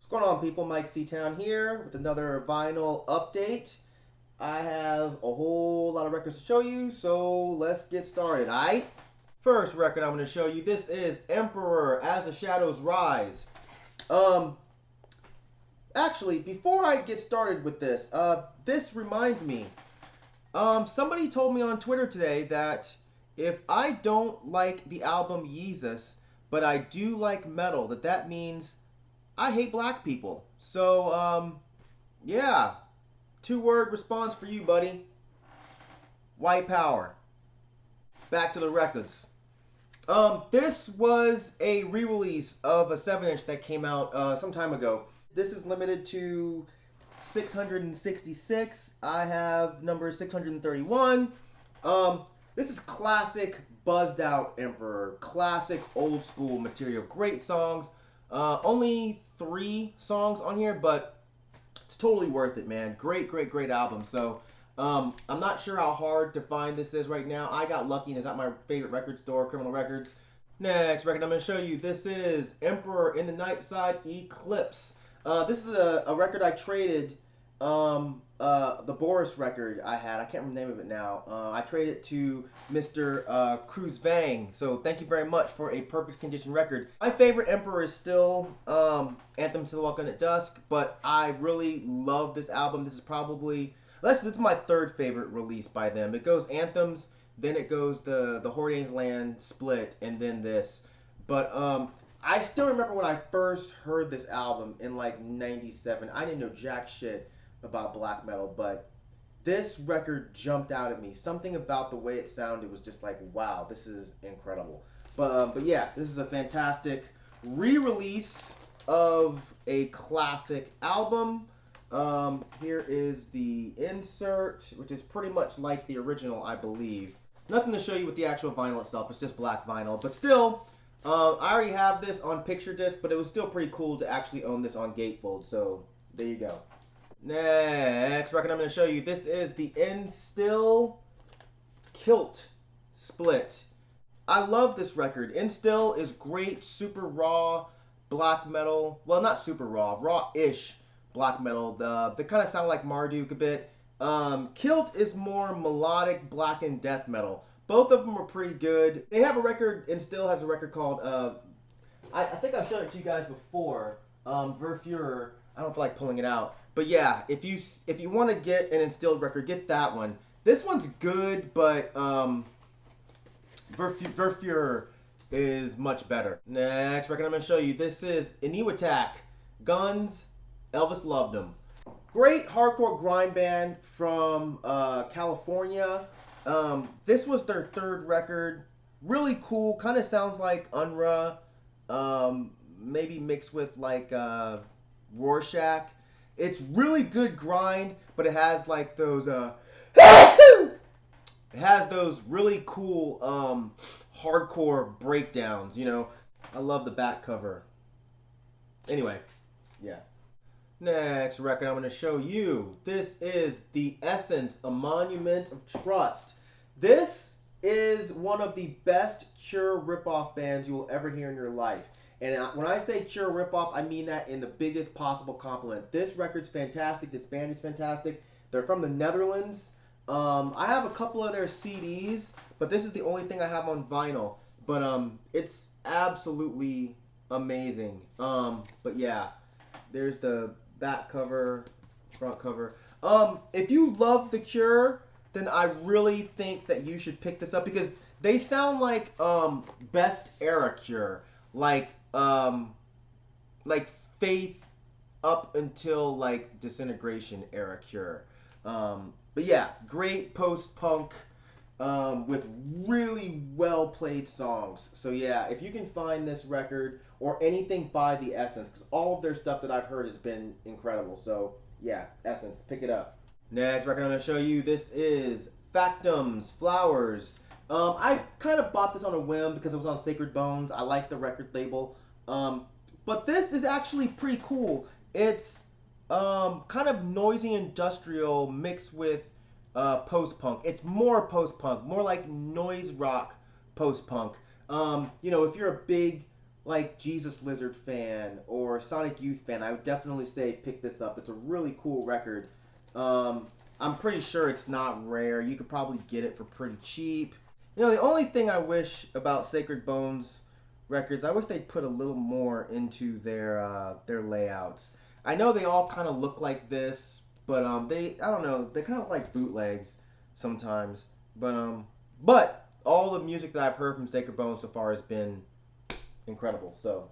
What's going on, people? Mike C-Town here with another vinyl update. I have a whole lot of records to show you, so let's get started, alright? First record I'm going to show you, this is Emperor As the Shadows Rise. Actually, before I get started with this, this reminds me, somebody told me on Twitter today that if I don't like the album Yeezus, but I do like metal, that means I hate black people. So, yeah. 2-word response for you, buddy. White power. Back to the records. This was a re-release of a 7-inch that came out some time ago. This is limited to 666. I have number 631. This is classic buzzed out Emperor. Classic old school material. Great songs. Only 3 songs on here, but it's totally worth it, man. Great album. So, I'm not sure how hard to find this is right now. I got lucky and it's at my favorite record store, Criminal Records. Next record I'm going to show you. This is Emperor in the Nightside, Eclipse. This is a record I traded, the Boris record I had. I can't remember the name of it now. I traded it to Mr. Cruz Vang. So thank you very much for a perfect condition record. My favorite Emperor is still Anthem to the Welcome at Dusk, but I really love this album. This is probably, this is my 3rd favorite release by them. It goes Anthems, then it goes the Hordane's Land split, and then this. But I still remember when I first heard this album in like 97. I didn't know jack shit about black metal, but this record jumped out at me. Something about the way it sounded was just like, wow, this is incredible. But yeah, this is a fantastic re-release of a classic album. Here is the insert, which is pretty much like the original, I believe. Nothing to show you with the actual vinyl itself. It's just black vinyl, but still, I already have this on picture disc, but it was still pretty cool to actually own this on gatefold. So there you go. Next record I'm going to show you. This is the Endstille Kilt split. I love this record. Endstille is great, super raw black metal. Well, not super raw, raw-ish black metal. They kind of sound like Marduk a bit. Kilt is more melodic black and death metal. Both of them were pretty good. They have a record, Endstille has a record called, I think I've shown it to you guys before, Verfuhrer. I don't feel like pulling it out. But yeah, if you want to get an Endstille record, get that one. This one's good, but Verfuhrer is much better. Next record I'm going to show you. This is Enewetak, Guns, Elvis Loved 'Em. Great hardcore grind band from California. This was their 3rd record. Really cool. Kind of sounds like Unra. Maybe mixed with like Rorschach. It's really good grind, but it has like those it has those really cool hardcore breakdowns, you know. I love the back cover. Anyway, yeah. Next record I'm going to show you. This is The Essence, A Monument of Trust. This is one of the best Cure ripoff bands you will ever hear in your life. And when I say Cure ripoff, I mean that in the biggest possible compliment. This record's fantastic. This band is fantastic. They're from the Netherlands. I have a couple of their CDs, but this is the only thing I have on vinyl. But it's absolutely amazing. But yeah, there's the back cover, front cover. If you love The Cure, then I really think that you should pick this up because they sound like best era Cure. Like Faith up until like Disintegration era Cure. But yeah, great post-punk with really well-played songs. So yeah, if you can find this record or anything by The Essence, because all of their stuff that I've heard has been incredible. So yeah, Essence, pick it up. Next record I'm going to show you, this is Factums Flowers. I kind of bought this on a whim because it was on Sacred Bones. I like the record label. But this is actually pretty cool. It's kind of noisy industrial mixed with post-punk. It's more post-punk, more like noise rock post-punk. You know, if you're a big like Jesus Lizard fan or Sonic Youth fan, I would definitely say pick this up. It's a really cool record. I'm pretty sure it's not rare. You could probably get it for pretty cheap. You know, the only thing I wish about Sacred Bones records, I wish they'd put a little more into their layouts. I know they all kind of look like this, but I don't know, they kind of like bootlegs sometimes. But all the music that I've heard from Sacred Bones so far has been incredible. So,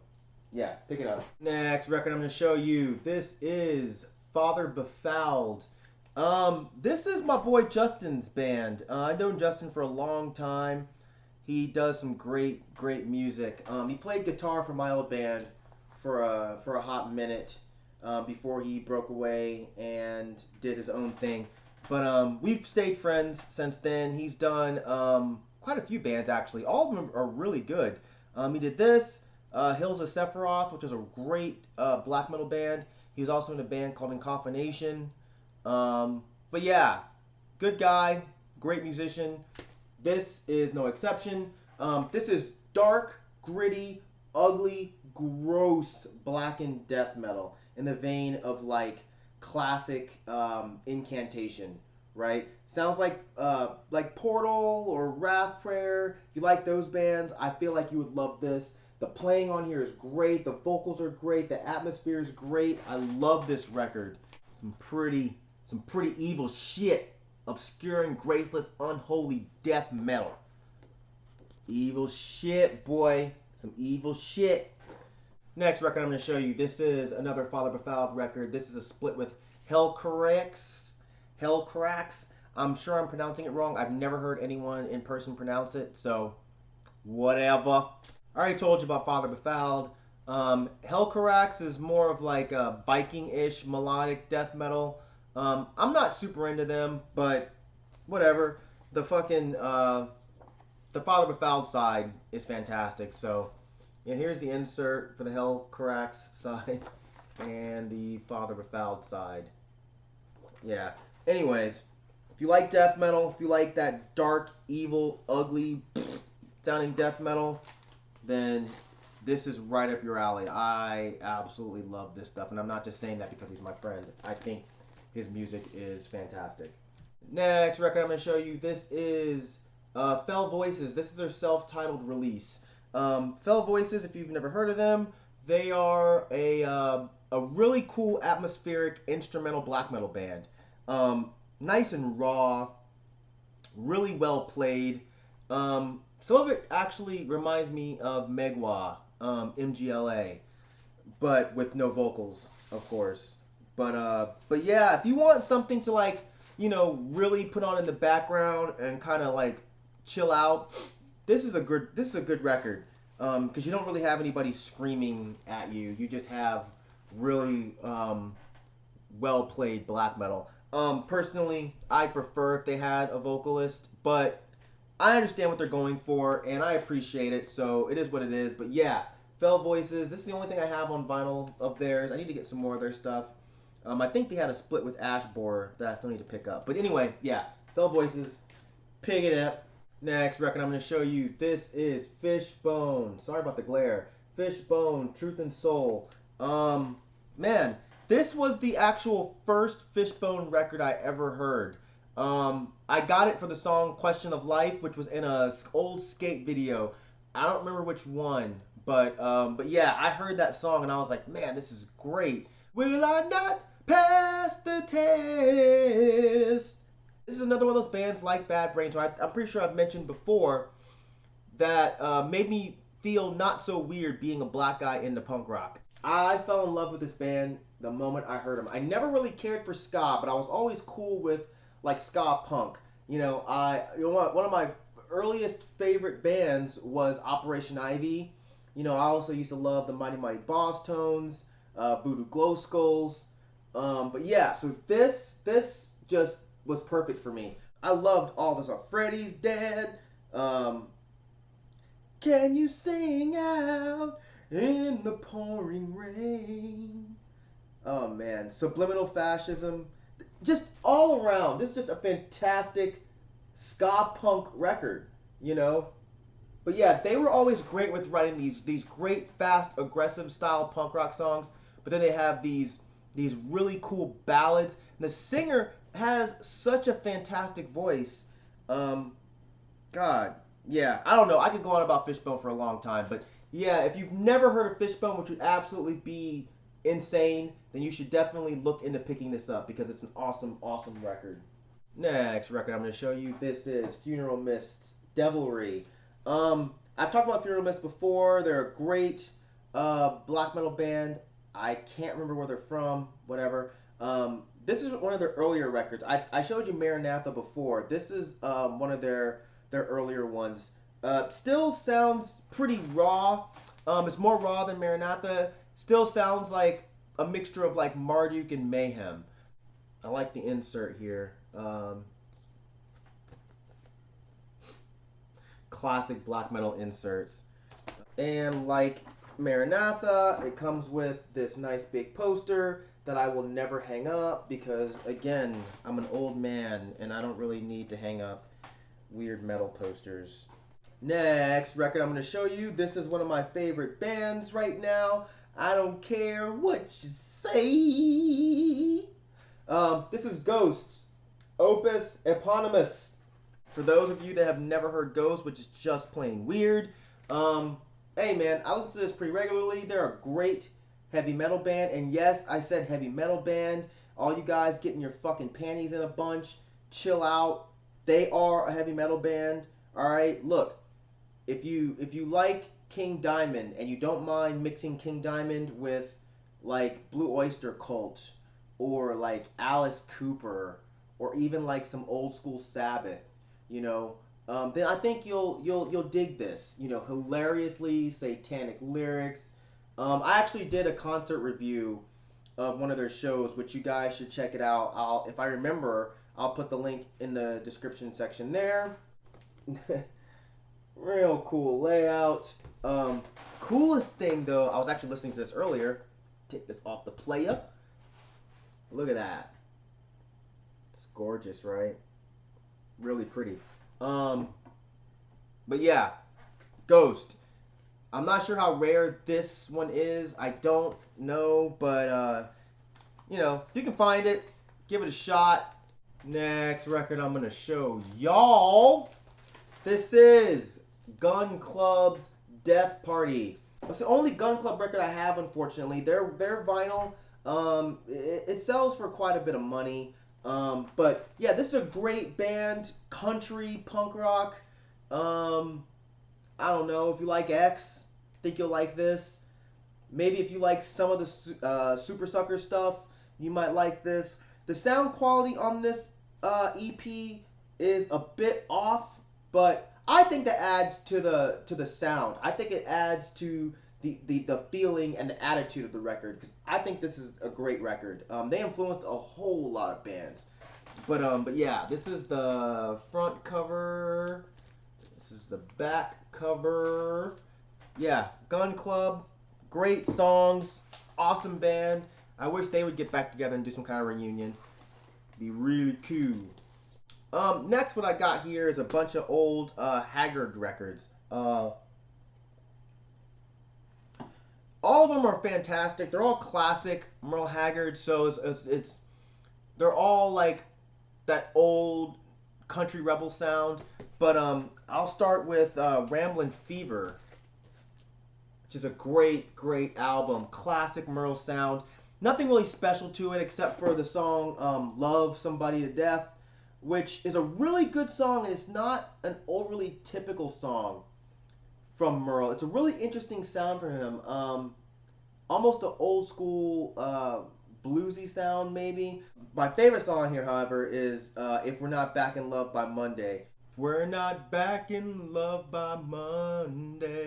yeah, pick it up. Next record I'm going to show you. This is Father Befouled. This is my boy Justin's band. I've known Justin for a long time. He does some great music. He played guitar for my old band for a hot minute before he broke away and did his own thing. But we've stayed friends since then. He's done quite a few bands, actually. All of them are really good. He did this, Hills of Sephiroth, which is a great black metal band. He was also in a band called Incomphination. But yeah, good guy, great musician. This is no exception. This is dark, gritty, ugly, gross blackened death metal in the vein of like classic Incantation, right? Sounds like Portal or Wrath Prayer. If you like those bands, I feel like you would love this. The playing on here is great. The vocals are great. The atmosphere is great. I love this record. Some pretty evil shit. Obscuring, graceless, unholy death metal. Evil shit, boy. Some evil shit. Next record I'm going to show you. This is another Father Befouled record. This is a split with Helcaraxe. I'm sure I'm pronouncing it wrong. I've never heard anyone in person pronounce it, so whatever. I already told you about Father Befouled. Helcaraxe is more of like a Viking-ish melodic death metal. I'm not super into them, but whatever. The Father Befouled side is fantastic. So, yeah, here's the insert for the Helcaraxe side and the Father Befouled side. Yeah. Anyways, if you like death metal, if you like that dark, evil, ugly sounding death metal, then this is right up your alley. I absolutely love this stuff, and I'm not just saying that because he's my friend. I think his music is fantastic. Next record I'm going to show you, this is Fela Voices. This is their self-titled release. Fela Voices, if you've never heard of them, they are a really cool atmospheric instrumental black metal band. Nice and raw, really well played. Some of it actually reminds me of Megwa, MGLA, but with no vocals, of course. But yeah, if you want something to like, you know, really put on in the background and kind of like chill out, this is a good record. Because you don't really have anybody screaming at you. You just have really well played black metal. Personally, I prefer if they had a vocalist, but I understand what they're going for and I appreciate it. So it is what it is. But yeah, Fela Voices. This is the only thing I have on vinyl of theirs. I need to get some more of their stuff. I think they had a split with Ash Borer that I still need to pick up. But anyway, yeah, Fela Voices, pick it up. Next record I'm going to show you, this is Fishbone. Sorry about the glare. Fishbone, Truth and Soul. Man, this was the actual first Fishbone record I ever heard. I got it for the song Question of Life, which was in a old skate video. I don't remember which one, but yeah, I heard that song and I was like, man, this is great. Will I not pass the test? This is another one of those bands like Bad Brain. So I'm pretty sure I've mentioned before that made me feel not so weird being a black guy into punk rock. I fell in love with this band the moment I heard them. I never really cared for ska, but I was always cool with like ska punk. You know one of my earliest favorite bands was Operation Ivy. You know, I also used to love the Mighty Mighty Boss Tones, Voodoo Glow Skulls. But yeah, so this just was perfect for me. I loved all this. Freddy's Dead. Can you sing out in the pouring rain? Oh man, Subliminal Fascism. Just all around, this is just a fantastic ska punk record, you know? But yeah, they were always great with writing these great, fast, aggressive style punk rock songs. But then they have these really cool ballads. And the singer has such a fantastic voice. God, yeah, I don't know. I could go on about Fishbone for a long time, but yeah, if you've never heard of Fishbone, which would absolutely be insane, then you should definitely look into picking this up because it's an awesome, awesome record. Next record I'm going to show you, this is Funeral Mist's Devilry. I've talked about Funeral Mist before. They're a great black metal band. I can't remember where they're from, whatever. This is one of their earlier records. I showed you Maranatha before. This is one of their earlier ones. Still sounds pretty raw. It's more raw than Maranatha. Still sounds like a mixture of like Marduk and Mayhem. I like the insert here. Classic black metal inserts. And like Maranatha, it comes with this nice big poster that I will never hang up because, again, I'm an old man and I don't really need to hang up weird metal posters. Next record I'm going to show you. This is one of my favorite bands right now. I don't care what you say. This is Ghosts, Opus, Eponymous. For those of you that have never heard Ghosts, which is just plain weird, hey man, I listen to this pretty regularly. They're a great heavy metal band, and yes, I said heavy metal band. All you guys getting your fucking panties in a bunch, chill out. They are a heavy metal band. All right, look, if you like King Diamond and you don't mind mixing King Diamond with like Blue Oyster Cult or like Alice Cooper or even like some old school Sabbath, you know, then I think you'll dig this. You know, hilariously satanic lyrics. I actually did a concert review of one of their shows, which you guys should check it out. If I remember, I'll put the link in the description section there. Real cool layout. Coolest thing though, I was actually listening to this earlier. Take this off the player. Look at that. It's gorgeous, right? Really pretty. But yeah, Ghost. I'm not sure how rare this one is. I don't know, but you know, if you can find it, give it a shot. Next record I'm gonna show y'all. This is Gun Club's Death Party. It's the only Gun Club record I have, unfortunately. Their vinyl, it sells for quite a bit of money. But yeah, this is a great band, country, punk rock. I don't know, if you like X, think you'll like this. Maybe if you like some of the Super Sucker stuff, you might like this. The sound quality on this EP is a bit off, but I think that adds to the sound. I think it adds to the feeling and the attitude of the record, because I think this is a great record. They influenced a whole lot of bands. But yeah, this is the front cover. This is the back cover. Yeah, Gun Club, great songs, awesome band. I wish they would get back together and do some kind of reunion. Be really cool. Next, what I got here is a bunch of old Haggard records. All of them are fantastic. They're all classic Merle Haggard, so they're all like that old country rebel sound. But I'll start with Ramblin Fever, which is a great album. Classic Merle sound. Nothing really special to it except for the song Love Somebody to Death, which is a really good song, and it's not an overly typical song from Merle. It's a really interesting sound for him. Almost an old school bluesy sound, maybe. My favorite song here, however, is If We're Not Back in Love by Monday. If we're not back in love by Monday,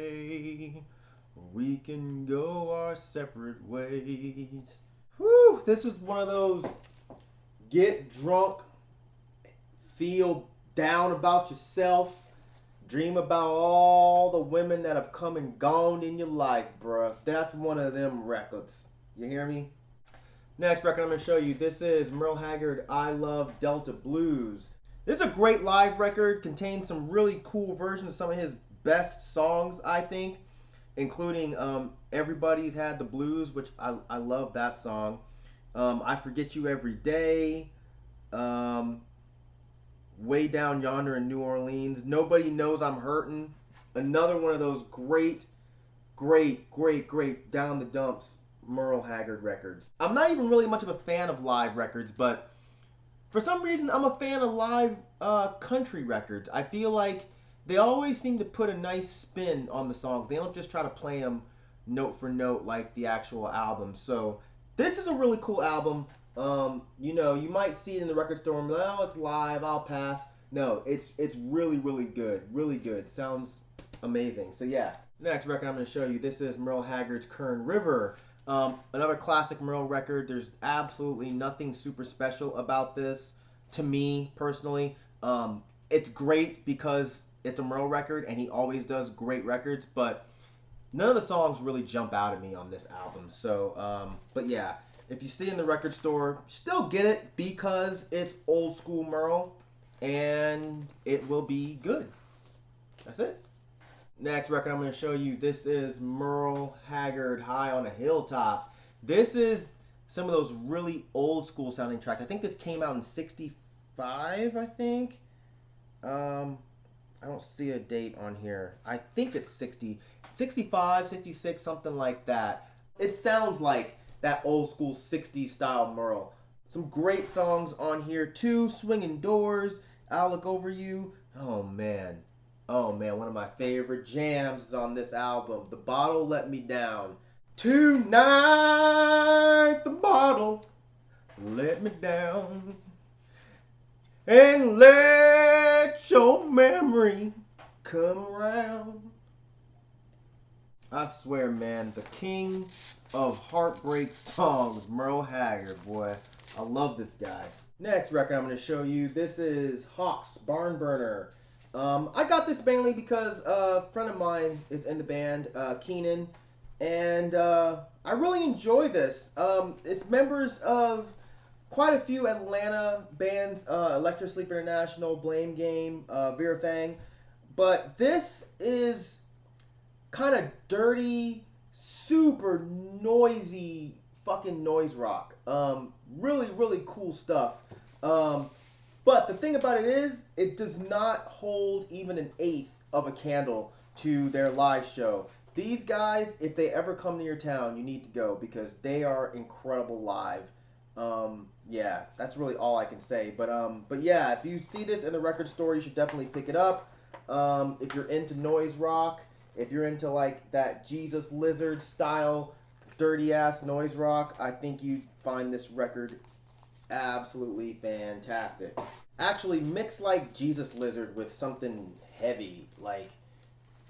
we can go our separate ways. Whew, this is one of those get drunk, feel down about yourself, dream about all the women that have come and gone in your life, bruh. That's one of them records. You hear me? Next record I'm going to show you, this is Merle Haggard, I Love Delta Blues. This is a great live record, contains some really cool versions of some of his best songs, I think, including Everybody's Had the Blues, which I love that song. I Forget You Every Day. Way Down Yonder in New Orleans. Nobody Knows I'm Hurtin'. Another one of those great down the dumps Merle Haggard records. I'm not even really much of a fan of live records, but for some reason I'm a fan of live country records. I feel like they always seem to put a nice spin on the songs. They don't just try to play them note for note like the actual album. So this is a really cool album. You know, you might see it in the record store and be like, oh, it's live, I'll pass. No, it's really good. Really good. Sounds amazing. So yeah. Next record I'm going to show you, this is Merle Haggard's Kern River. Another classic Merle record. There's absolutely nothing super special about this to me personally. It's great because it's a Merle record and he always does great records, but none of the songs really jump out at me on this album. So, but yeah, if you see it in the record store, still get it because it's old school Merle and it will be good. That's it. Next record I'm going to show you, this is Merle Haggard, High on a Hilltop. This is some of those really old school sounding tracks. I think this came out in 65, I think. I don't see a date on here. I think it's 65, 66, something like that. It sounds like that old school 60s style Merle. Some great songs on here too. Swinging Doors, I'll Look Over You. Oh man, one of my favorite jams is on this album. The Bottle Let Me Down. Tonight, the bottle let me down. And let your memory come around. I swear, man, the king of heartbreak songs, Merle Haggard, boy. I love this guy. Next record I'm going to show you, this is Hawk's Barnburner. I got this mainly because a friend of mine is in the band, Keenan, and I really enjoy this. It's members of quite a few Atlanta bands, Electric Sleep International, Blame Game, Vera Fang, but this is kind of dirty, super noisy fucking noise rock. Really cool stuff. But the thing about it is, it does not hold even an eighth of a candle to their live show. These guys, if they ever come to your town, you need to go because they are incredible live. Yeah, that's really all I can say. But yeah, if you see this in the record store, you should definitely pick it up. If you're into noise rock, if you're into like that Jesus Lizard style, dirty ass noise rock, I think you'd find this record absolutely fantastic. Actually, mix like Jesus Lizard with something heavy like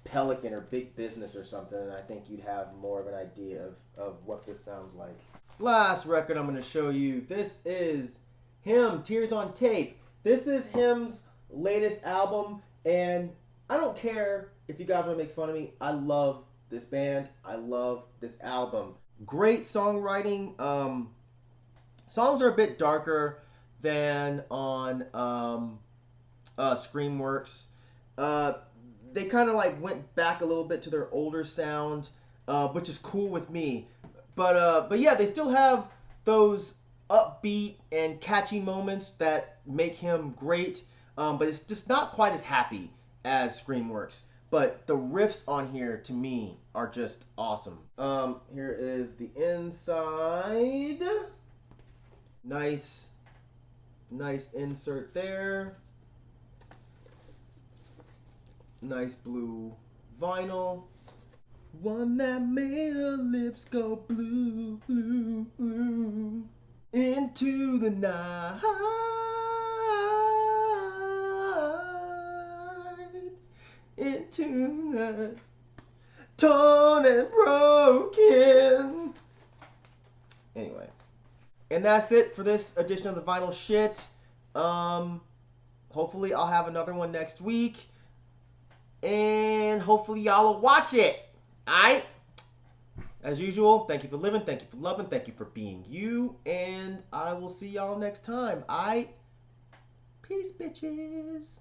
Pelican or Big Business or something, and I think you'd have more of an idea of what this sounds like. Last record I'm going to show you, this is Him, Tears on Tape. This is Him's latest album, and I don't care if you guys want to make fun of me. I love this band. I love this album. Great songwriting. Songs are a bit darker than on Screamworks. They kind of like went back a little bit to their older sound, which is cool with me. But yeah, they still have those upbeat and catchy moments that make Him great. But it's just not quite as happy as Screamworks. But the riffs on here, to me, are just awesome. Here is the inside. Nice insert there. Nice blue vinyl. One that made her lips go blue, blue, blue. Into the night. Into the torn and broken. Anyway. And that's it for this edition of the Vinyl Shit. Hopefully I'll have another one next week. And hopefully y'all will watch it. Alright? As usual, thank you for living, thank you for loving, thank you for being you. And I will see y'all next time. Alright? Peace, bitches.